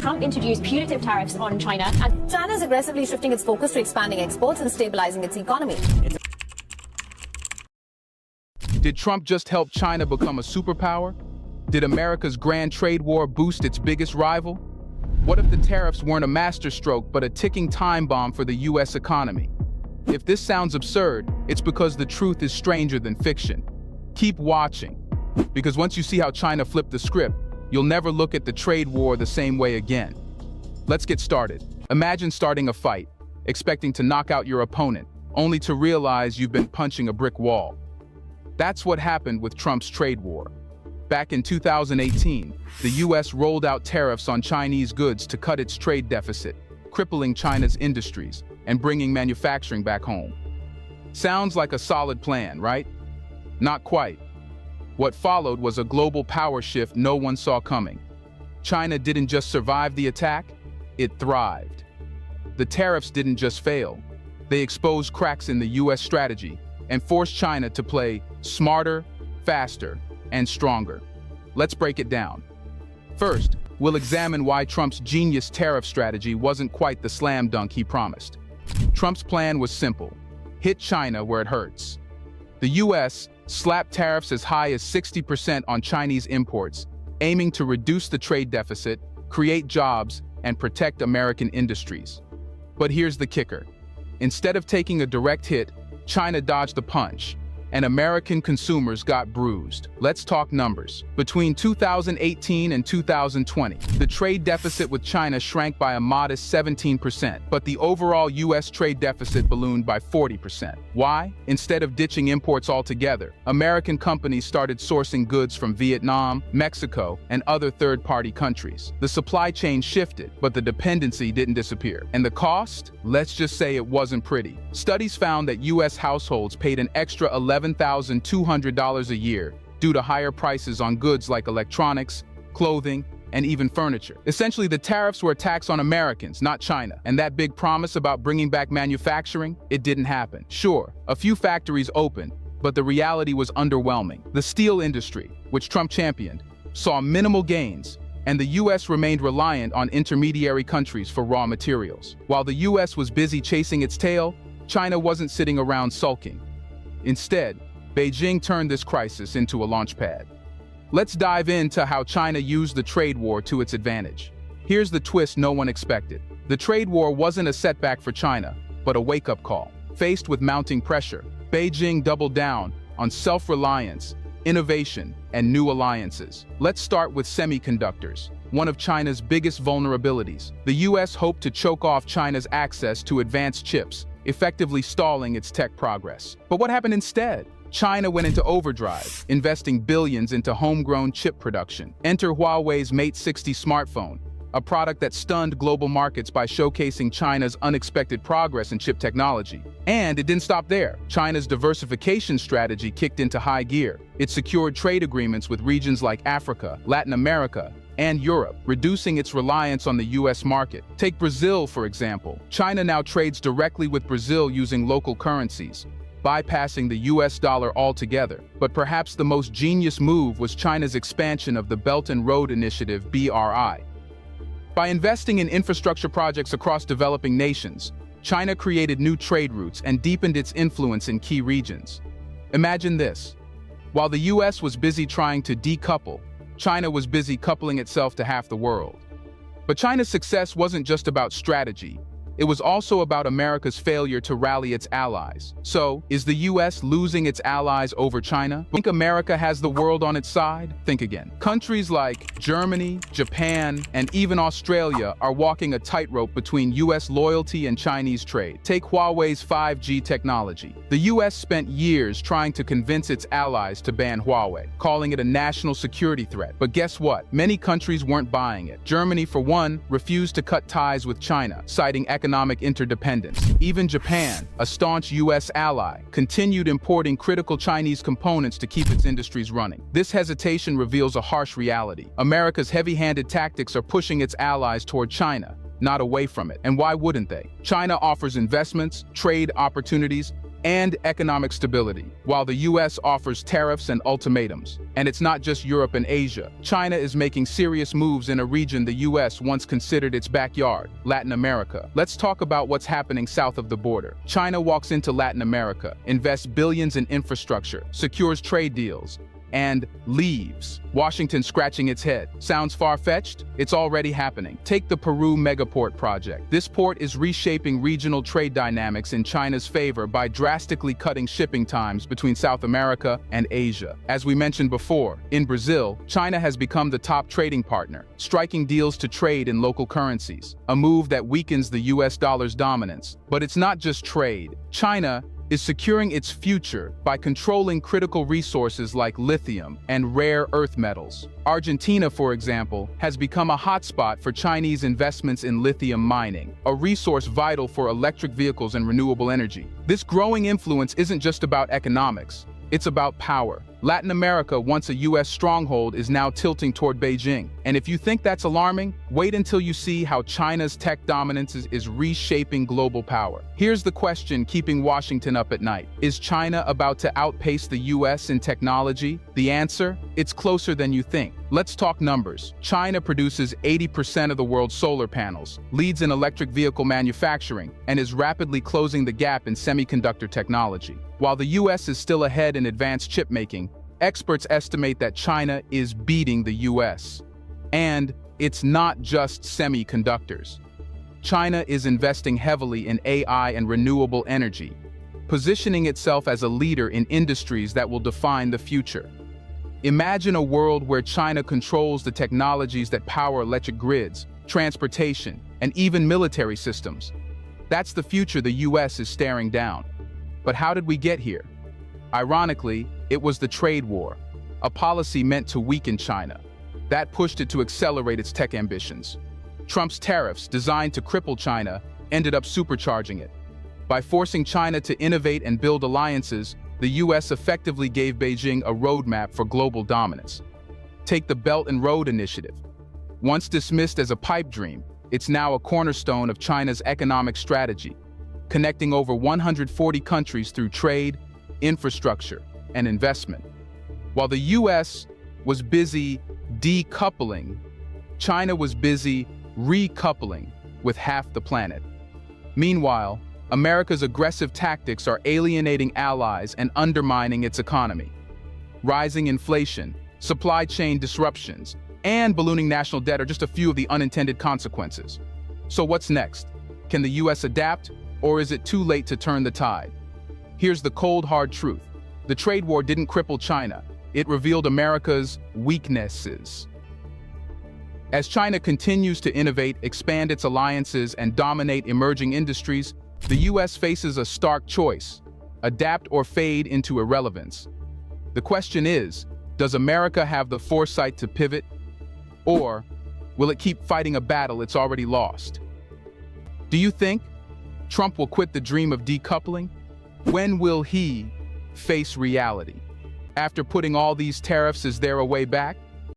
Trump introduced punitive tariffs on China. And China is aggressively shifting its focus to expanding exports and stabilizing its economy. Did Trump just help China become a superpower? Did America's grand trade war boost its biggest rival? What if the tariffs weren't a masterstroke but a ticking time bomb for the U.S. economy? If this sounds absurd, it's because the truth is stranger than fiction. Keep watching, because once you see how China flipped the script, you'll never look at the trade war the same way again. Let's get started. Imagine starting a fight, expecting to knock out your opponent, only to realize you've been punching a brick wall. That's what happened with Trump's trade war. Back in 2018, the U.S. rolled out tariffs on Chinese goods to cut its trade deficit, crippling China's industries and bringing manufacturing back home. Sounds like a solid plan, right? Not quite. What followed was a global power shift no one saw coming. China didn't just survive the attack, it thrived. The tariffs didn't just fail. They exposed cracks in the U.S. strategy and forced China to play smarter, faster, and stronger. Let's break it down. First, we'll examine why Trump's genius tariff strategy wasn't quite the slam dunk he promised. Trump's plan was simple: hit China where it hurts. The U.S. slapped tariffs as high as 60% on Chinese imports, aiming to reduce the trade deficit, create jobs, and protect American industries. But here's the kicker. Instead of taking a direct hit, China dodged the punch, and American consumers got bruised. Let's talk numbers. Between 2018 and 2020, the trade deficit with China shrank by a modest 17%, but the overall U.S. trade deficit ballooned by 40%. Why? Instead of ditching imports altogether, American companies started sourcing goods from Vietnam, Mexico, and other third-party countries. The supply chain shifted, but the dependency didn't disappear. And the cost? Let's just say it wasn't pretty. Studies found that U.S. households paid an extra $11,200 a year due to higher prices on goods like electronics, clothing, and even furniture. Essentially, the tariffs were a tax on Americans, not China. And that big promise about bringing back manufacturing, it didn't happen. Sure, a few factories opened, but the reality was underwhelming. The steel industry, which Trump championed, saw minimal gains, and the U.S. remained reliant on intermediary countries for raw materials. While the U.S. was busy chasing its tail, China wasn't sitting around sulking. Instead, Beijing turned this crisis into a launchpad. Let's dive into how China used the trade war to its advantage. Here's the twist no one expected. The trade war wasn't a setback for China, but a wake-up call. Faced with mounting pressure, Beijing doubled down on self-reliance, innovation, and new alliances. Let's start with semiconductors, one of China's biggest vulnerabilities. The U.S. hoped to choke off China's access to advanced chips, effectively stalling its tech progress. But what happened instead? China went into overdrive, investing billions into homegrown chip production. Enter Huawei's Mate 60 smartphone, a product that stunned global markets by showcasing China's unexpected progress in chip technology. And it didn't stop there. China's diversification strategy kicked into high gear. It secured trade agreements with regions like Africa, Latin America, and Europe, reducing its reliance on the U.S. market. Take Brazil, for example. China now trades directly with Brazil using local currencies, bypassing the U.S. dollar altogether. But perhaps the most genius move was China's expansion of the Belt and Road Initiative, BRI. By investing in infrastructure projects across developing nations, China created new trade routes and deepened its influence in key regions. Imagine this. While the U.S. was busy trying to decouple, China was busy coupling itself to half the world. But China's success wasn't just about strategy. It was also about America's failure to rally its allies. So, is the U.S. losing its allies over China? Think America has the world on its side? Think again. Countries like Germany, Japan, and even Australia are walking a tightrope between U.S. loyalty and Chinese trade. Take Huawei's 5G technology. The U.S. spent years trying to convince its allies to ban Huawei, calling it a national security threat. But guess what? Many countries weren't buying it. Germany, for one, refused to cut ties with China, citing economic interdependence. Even Japan, a staunch U.S. ally, continued importing critical Chinese components to keep its industries running. This hesitation reveals a harsh reality. America's heavy-handed tactics are pushing its allies toward China, not away from it. And why wouldn't they? China offers investments, trade opportunities, and economic stability, while the US offers tariffs and ultimatums. And it's not just Europe and Asia. China is making serious moves in a region the US once considered its backyard, Latin America. Let's talk about what's happening south of the border. China walks into Latin America, invests billions in infrastructure, secures trade deals, and leaves. Washington scratching its head. Sounds far-fetched? It's already happening. Take the Peru Megaport project. This port is reshaping regional trade dynamics in China's favor by drastically cutting shipping times between South America and Asia. As we mentioned before, in Brazil, China has become the top trading partner, striking deals to trade in local currencies, a move that weakens the US dollar's dominance. But it's not just trade. China is securing its future by controlling critical resources like lithium and rare earth metals. Argentina, for example, has become a hotspot for Chinese investments in lithium mining, a resource vital for electric vehicles and renewable energy. This growing influence isn't just about economics, it's about power. Latin America, once a US stronghold, is now tilting toward Beijing. And if you think that's alarming, wait until you see how China's tech dominance is reshaping global power. Here's the question keeping Washington up at night. Is China about to outpace the US in technology? The answer? It's closer than you think. Let's talk numbers. China produces 80% of the world's solar panels, leads in electric vehicle manufacturing, and is rapidly closing the gap in semiconductor technology. While the US is still ahead in advanced chip making, experts estimate that China is beating the US. And it's not just semiconductors. China is investing heavily in AI and renewable energy, positioning itself as a leader in industries that will define the future. Imagine a world where China controls the technologies that power electric grids, transportation, and even military systems. That's the future the US is staring down. But how did we get here? Ironically, it was the trade war, a policy meant to weaken China. That pushed it to accelerate its tech ambitions. Trump's tariffs, designed to cripple China, ended up supercharging it. By forcing China to innovate and build alliances, the US effectively gave Beijing a roadmap for global dominance. Take the Belt and Road Initiative. Once dismissed as a pipe dream, it's now a cornerstone of China's economic strategy, connecting over 140 countries through trade, infrastructure, and investment. While the US was busy decoupling, China was busy recoupling with half the planet. Meanwhile, America's aggressive tactics are alienating allies and undermining its economy. Rising inflation, supply chain disruptions, and ballooning national debt are just a few of the unintended consequences. So what's next? Can the US adapt, or is it too late to turn the tide? Here's the cold, hard truth. The trade war didn't cripple China. It revealed America's weaknesses. As China continues to innovate, expand its alliances, and dominate emerging industries, the US faces a stark choice: adapt or fade into irrelevance. The question is, does America have the foresight to pivot? Or will it keep fighting a battle it's already lost? Do you think Trump will quit the dream of decoupling? When will he face reality? After putting all these tariffs, is there a way back?